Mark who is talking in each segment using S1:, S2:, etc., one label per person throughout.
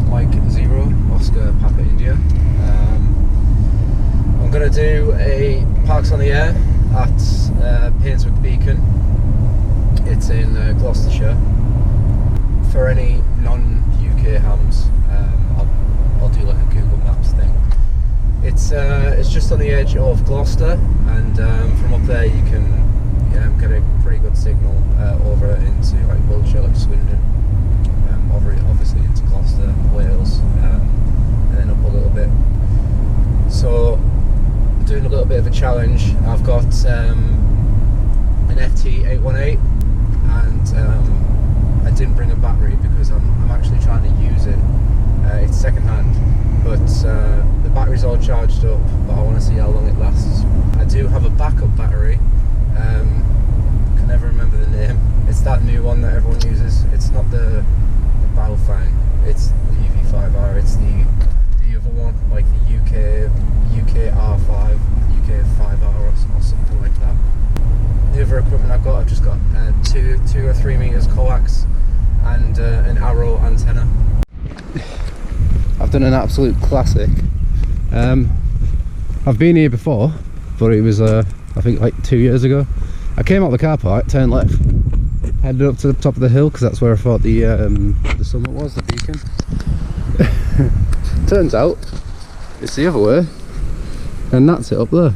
S1: Mike 0, Oscar Papa India. I'm going to do a Parks on the Air at Painswick Beacon. It's in Gloucestershire. For any non-UK hams, I'll do like a Google Maps thing. It's just on the edge of Gloucester, and from up there you can get a pretty good signal over into like Wiltshire, like Swindon, obviously into Gloucester, Wales, and then up a little bit. So doing a little bit of a challenge. I've got an FT818, and I didn't bring a battery because I'm actually trying to use it. It's second hand, but the battery's all charged up, but I want to see how long it lasts. I do have a backup battery. Can never remember the name. It's that new one that everyone uses. It's not the Baofeng, it's the UV5R. It's the other one, like the UK R5, UK 5R or something like that. The other equipment I've just got 2 or 3 meters coax and an arrow antenna. I've done an absolute classic. I've been here before, but it was I think like 2 years ago. I came out of the car park, turned left, headed up to the top of the hill because that's where I thought the summit was, the beacon. Turns out it's the other way, and that's it up there.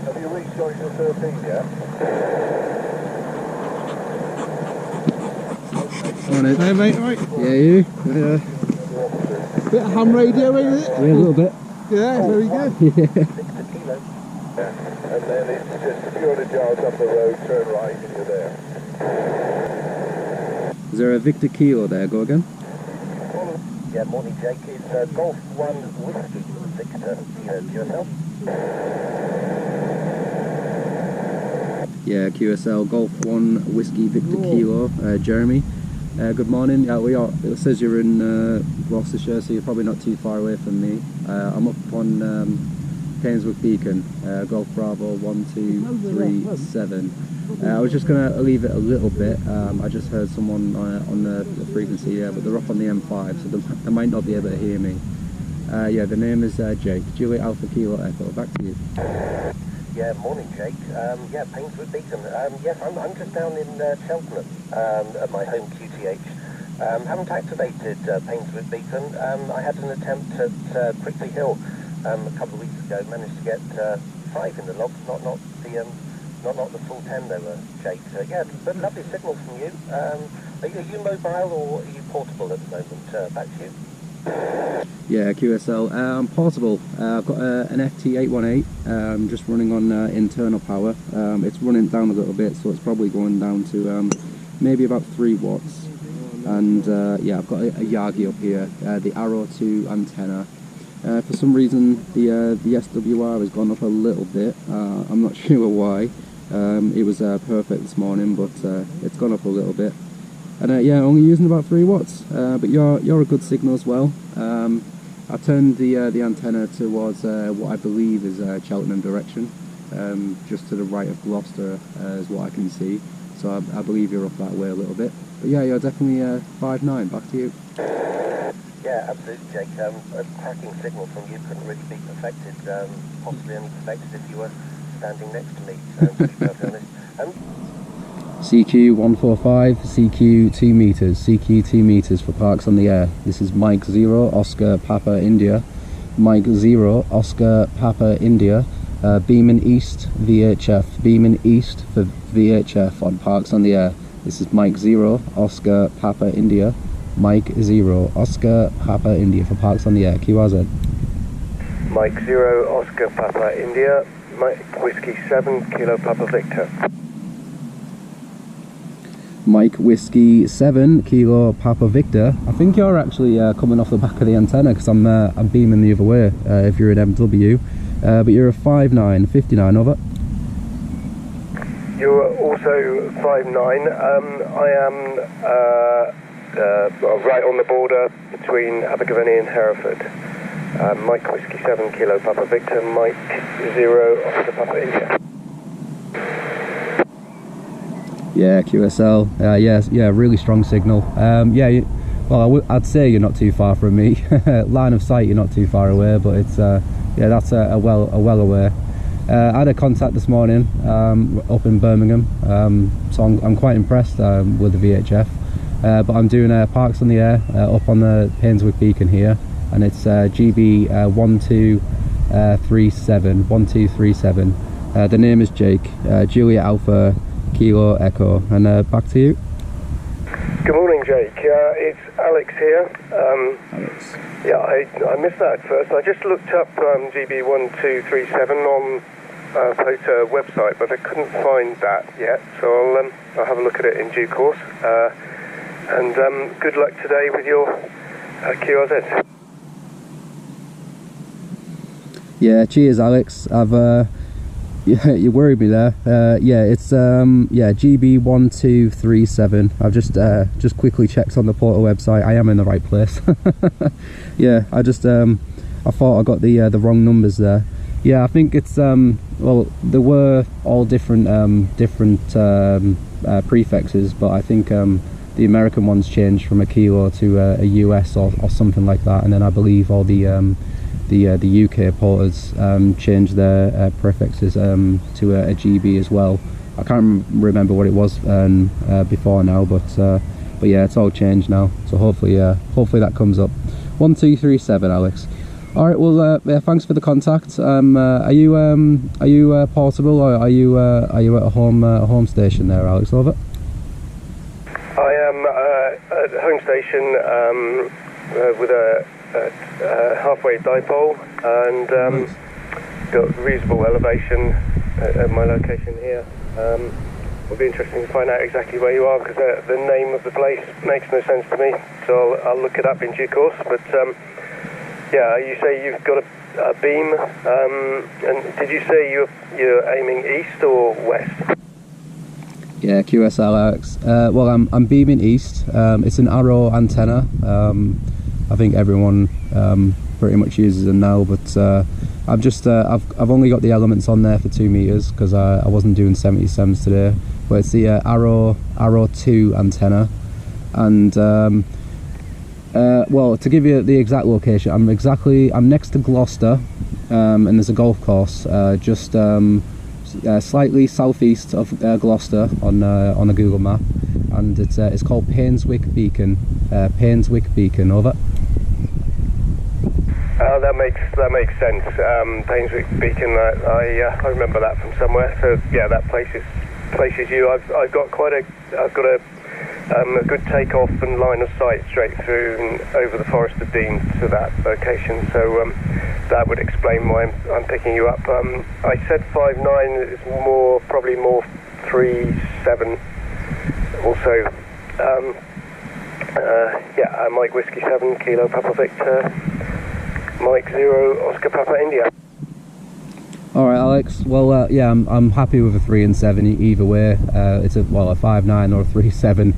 S2: Have you reached Junction 13 yet?
S3: Morning. Hey mate, alright?
S1: Yeah, you?
S3: Yeah. Bit of ham radio, ain't it?
S1: Yeah, a little bit.
S3: Yeah, very good.
S2: Yeah. And then it's just a few hundred yards up the road, turn right and you're there.
S1: Is there a Victor Kilo there? Go again?
S4: Yeah, morning Jake. It's Golf 1 Whiskey Victor. QSL?
S1: Yeah, QSL Golf 1 Whiskey Victor Kilo. Jeremy. Good morning. Yeah, we are. It says you're in Gloucestershire, so you're probably not too far away from me. I'm up on Painswick Beacon, Golf Bravo 1237. I was just going to leave it a little bit. I just heard someone on the frequency, yeah, but they're up on the M5, so they might not be able to hear me. Yeah, the name is Jake. Juliet Alpha Kilo Echo. Back to you.
S4: Yeah, morning Jake. Yeah, Painswick Beacon. Yes, I'm just down in Cheltenham at my home QTH. Haven't activated Painswick Beacon. I had an attempt at Prickley Hill a couple of weeks ago. Managed to get 5 in the logs, not the full 10 though, Jake. Yeah, but lovely signal from you. Are you mobile or are you portable at the moment? Back to you.
S1: Yeah, QSL. I'm portable. I've got an FT818, just running on internal power. It's running down a little bit, so it's probably going down to maybe about 3 watts. And yeah, I've got a Yagi up here, the Arrow 2 antenna. For some reason, the SWR has gone up a little bit. I'm not sure why. It was perfect this morning, but it's gone up a little bit. And yeah, only using about 3 watts. But you're a good signal as well. I turned the antenna towards what I believe is Cheltenham direction, just to the right of Gloucester is what I can see. So I believe you're up that way a little bit. But yeah, you're definitely 5'9". Back to you.
S4: Yeah, absolutely, Jake. A cracking signal from you couldn't really be perfected. Possibly only perfected if you were standing next to me. To be perfectly honest.
S1: CQ145, CQ 2 meters, CQ 2 meters for Parks on the Air. This is Mike 0, Oscar Papa India. Mike 0, Oscar Papa India. Beaming East, VHF. Beaming East for VHF on Parks on the Air. This is Mike 0, Oscar Papa India. Mike 0, Oscar Papa India for Parks on the Air. QRZ.
S2: Mike 0, Oscar Papa India. Mike Whiskey 7, Kilo Papa Victor.
S1: Mike Whiskey 7, Kilo Papa Victor. I think you're actually coming off the back of the antenna because I'm beaming the other way if you're in MW.
S5: but you're a 59, over.
S2: You're also 5'9". I am right on the border between Abergavenny and Hereford. Mike Whiskey 7 Kilo Papa Victor, Mike 0 Oscar Papa India.
S5: Yeah, QSL. Yeah, really strong signal. Yeah, well, I'd say you're not too far from me. Line of sight, you're not too far away, but it's yeah, that's a well away. I had a contact this morning up in Birmingham, so I'm quite impressed with the VHF. But I'm doing Parks on the Air up on the Painswick beacon here, and it's GB-1237. The name is Jake, Juliet Alpha Kilo Echo, and back to you.
S2: Good morning, Jake. It's Alex here.
S5: Alex.
S2: Yeah, I missed that at first. I just looked up GB-1237 on POTA website, but I couldn't find that yet, so I'll have a look at it in due course. And good luck today with your QRZ.
S5: Yeah, cheers, Alex. Yeah, you worried me there. Yeah, it's yeah, GB-1237. I've just quickly checked on the POTA website. I am in the right place. Yeah, I thought I got the wrong numbers there. Yeah, I think it's well, there were all different prefixes, but I think the American ones changed from a kilo to a US or something like that, and then I believe all the UK porters changed their prefixes to a GB as well. I can't remember what it was before now, but yeah, it's all changed now. So hopefully that comes up. 1237, Alex. All right. Well, yeah, thanks for the contact. Are you portable, or are you at a home station there, Alex? Over.
S2: I am at home station with a halfway dipole, and got reasonable elevation at my location here. It'll be interesting to find out exactly where you are, because the name of the place makes no sense to me, so I'll look it up in due course. But yeah, you say you've got a beam, and did you say you're aiming east or west?
S5: Yeah, QSL, Alex. Well, I'm beaming east. It's an arrow antenna. I think everyone pretty much uses them now, but I've only got the elements on there for 2 meters because I wasn't doing 77s today. But it's the arrow 2 antenna, and well, to give you the exact location, I'm next to Gloucester, and there's a golf course just slightly southeast of Gloucester on a Google map, and it's called Painswick Beacon. Painswick Beacon. Over.
S2: That makes sense. Painswick Beacon. I remember that from somewhere. So yeah, that places you. I've got a good takeoff and line of sight straight through and over the Forest of Dean to that location. So that would explain why I'm picking you up. I said 5'9". It's probably more 3'7". Also, yeah, Mike Whiskey 7 Kilo Papa Victor, Mike 0 Oscar Papa India.
S5: All right, Alex. Well, yeah, I'm happy with a 3 and 7 either way. It's a 5'9" or a 3'7".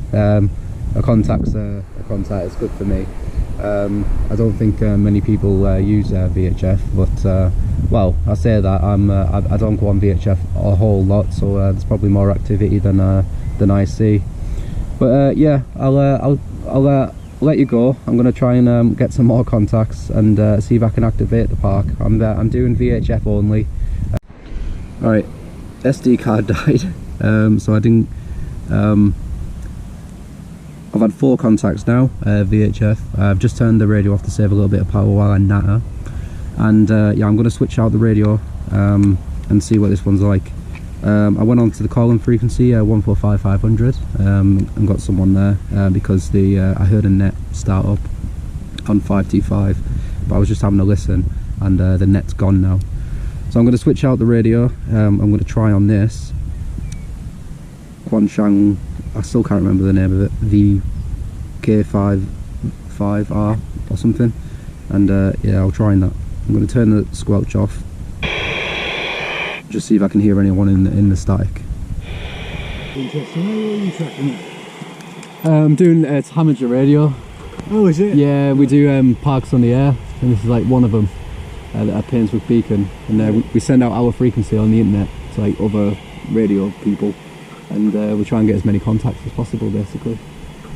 S5: A contact's a contact. It's good for me. I don't think many people use VHF, but well, I say that I don't go on VHF a whole lot, so there's probably more activity than I see. But yeah, I'll let you go. I'm gonna try and get some more contacts and see if I can activate the park. I'm doing VHF only. All right, SD card died, so I didn't. I've had 4 contacts now, VHF. I've just turned the radio off to save a little bit of power while I natter, and yeah, I'm going to switch out the radio and see what this one's like. I went on to the calling frequency 145,500 and got someone there because I heard a net start up on 525, but I was just having a listen, and the net's gone now. So I'm going to switch out the radio. I'm going to try on this Quanshang, I still can't remember the name of it, VK55R or something, and yeah, I'll try that. I'm going to turn the squelch off. just see if I can hear anyone in the static.
S3: Interesting. What are you tracking it?
S5: I'm doing it's Hamager radio.
S3: Oh, is it?
S5: Yeah, we do parks on the air, and this is like one of them at Painswick Beacon, and we send out our frequency on the internet to like other radio people, and we try and get as many contacts as possible, basically.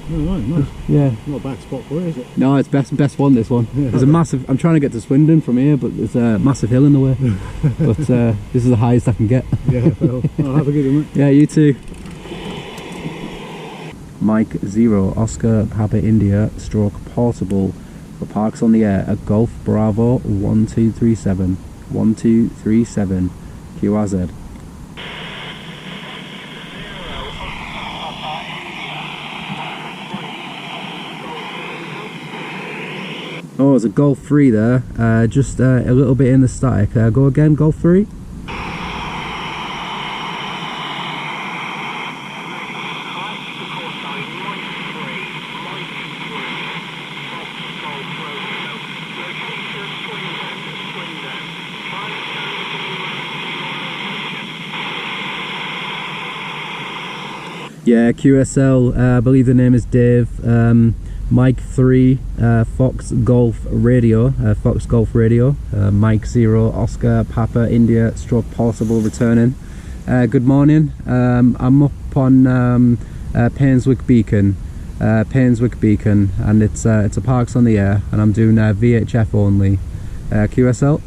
S3: Oh, right, nice.
S5: Yeah.
S3: Not a bad spot for it, is it?
S5: No, it's best one, this one.
S3: Yeah.
S5: There's a massive, I'm trying to get to Swindon from here, but there's a massive hill in the way. But this is the highest I can get.
S3: Yeah, well, I'll have a good one.
S5: Yeah, you too. Mike 0, Oscar Papa India, stroke portable for parks on the air at Golf Bravo 1237, 1237, QRZ. Oh, there's a Golf 3 there, just a little bit in the static. Go again, Golf 3. Yeah, QSL, I believe the name is Dave. Mike 3, Fox Golf Radio, Mike 0, Oscar Papa India, stroke portable returning. Good morning. I'm up on Painswick Beacon, and it's a parks on the air, and I'm doing VHF only. QSL.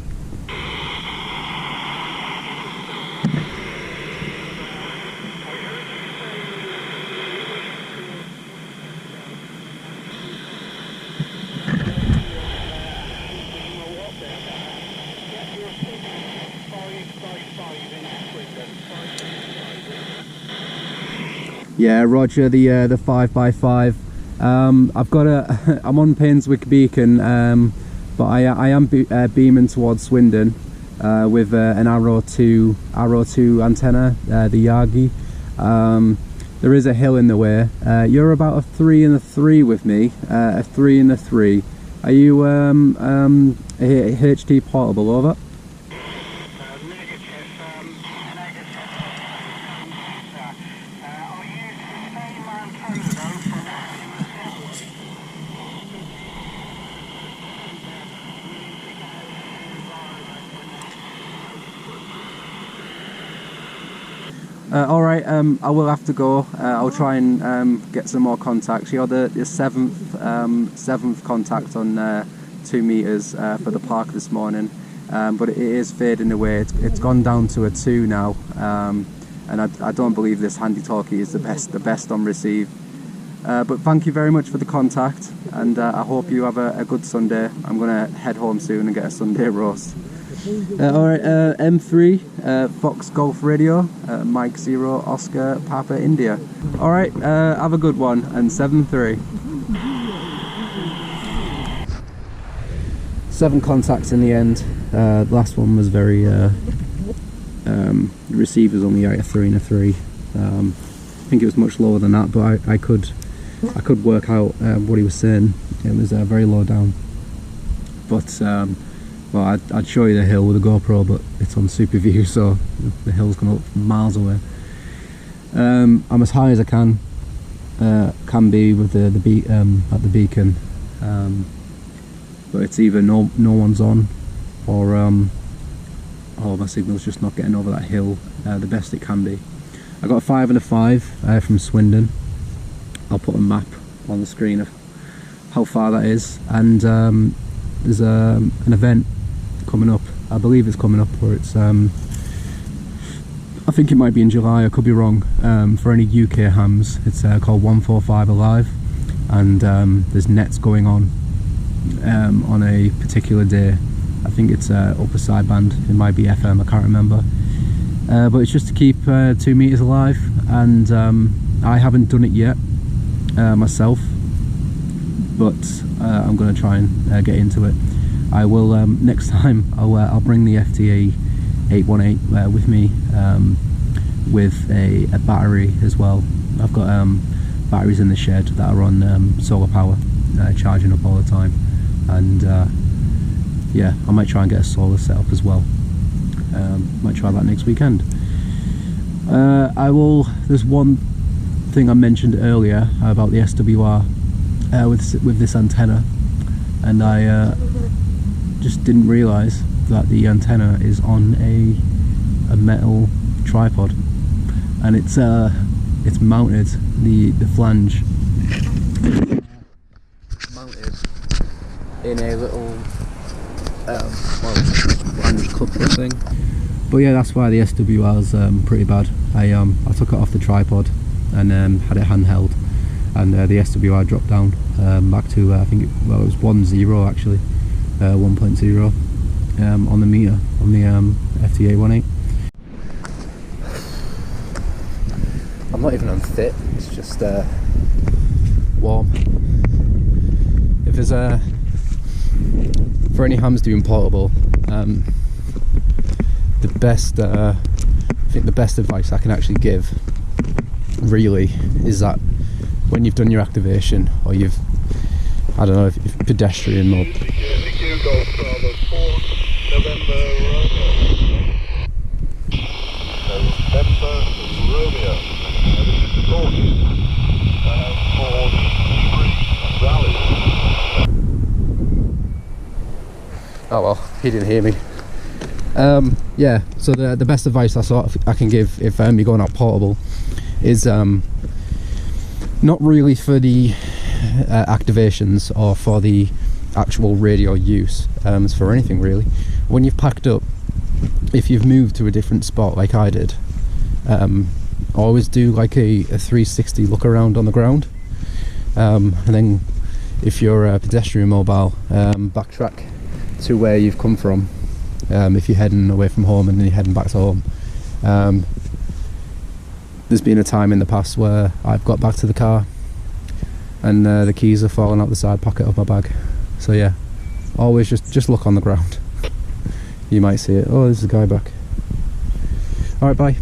S5: Yeah, Roger, the 5x5. I've got I'm on Painswick Beacon, but I am beaming towards Swindon with an Arrow 2 antenna, the Yagi. There is a hill in the way. You're about a 3 and a 3 with me, a 3 and a 3. Are you HT portable, over? Alright, I will have to go. I'll try and get some more contacts. You're the seventh contact on 2 meters for the park this morning, but it is fading away. It's gone down to a 2 now, and I don't believe this handy talkie is the best on receive. But thank you very much for the contact, and I hope you have a good Sunday. I'm going to head home soon and get a Sunday roast. Alright, M3, Fox Golf Radio, Mike 0, Oscar Papa India. Alright, have a good one, and 7-3. 7 contacts in the end. The last one was very, the receiver's only a 3 and a 3. I think it was much lower than that, but I could work out what he was saying. It was very low down. But well, I'd show you the hill with a GoPro, but it's on super view, so the hill's gone up miles away. I'm as high as I can be with at the beacon, but it's either no one's on, or my signal's just not getting over that hill the best it can be. I got a 5 and a 5 from Swindon. I'll put a map on the screen of how far that is, and there's an event coming up. I believe it's coming up, where it's I think it might be in July, I could be wrong, for any UK hams. It's called 145 Alive, and there's nets going on a particular day. I think it's upper sideband, it might be FM, I can't remember, but it's just to keep 2 meters alive, and I haven't done it yet myself, but I'm going to try and get into it. I will next time. I'll bring the FTA 818 with me, with a battery as well. I've got batteries in the shed that are on solar power, charging up all the time, and yeah, I might try and get a solar set up as well. might try that next weekend. There's one thing I mentioned earlier about the SWR with this antenna, and I just didn't realise that the antenna is on a metal tripod, and it's mounted, the flange mounted in a little flange coupler thing. But yeah, that's why the SWR is pretty bad. I took it off the tripod and had it handheld, and the SWR dropped down back to I think it was 1.0 actually, 1.0 on the meter on the FT818. I'm not even on fit, it's just warm. If there's for any hams doing portable, I think the best advice I can actually give really is that when you've done your activation, or you've, I don't know, if pedestrian mode, oh well, he didn't hear me. Yeah, so the best advice I can give if you're going out portable is not really for the activations or for the actual radio use, it's for anything really. When you've packed up, if you've moved to a different spot like I did, always do like a 360 look around on the ground, and then if you're a pedestrian mobile, backtrack to where you've come from. If you're heading away from home and then you're heading back to home. There's been a time in the past where I've got back to the car and the keys have fallen out the side pocket of my bag. So yeah, always just look on the ground. You might see it. Oh, there's a guy back. Alright, bye.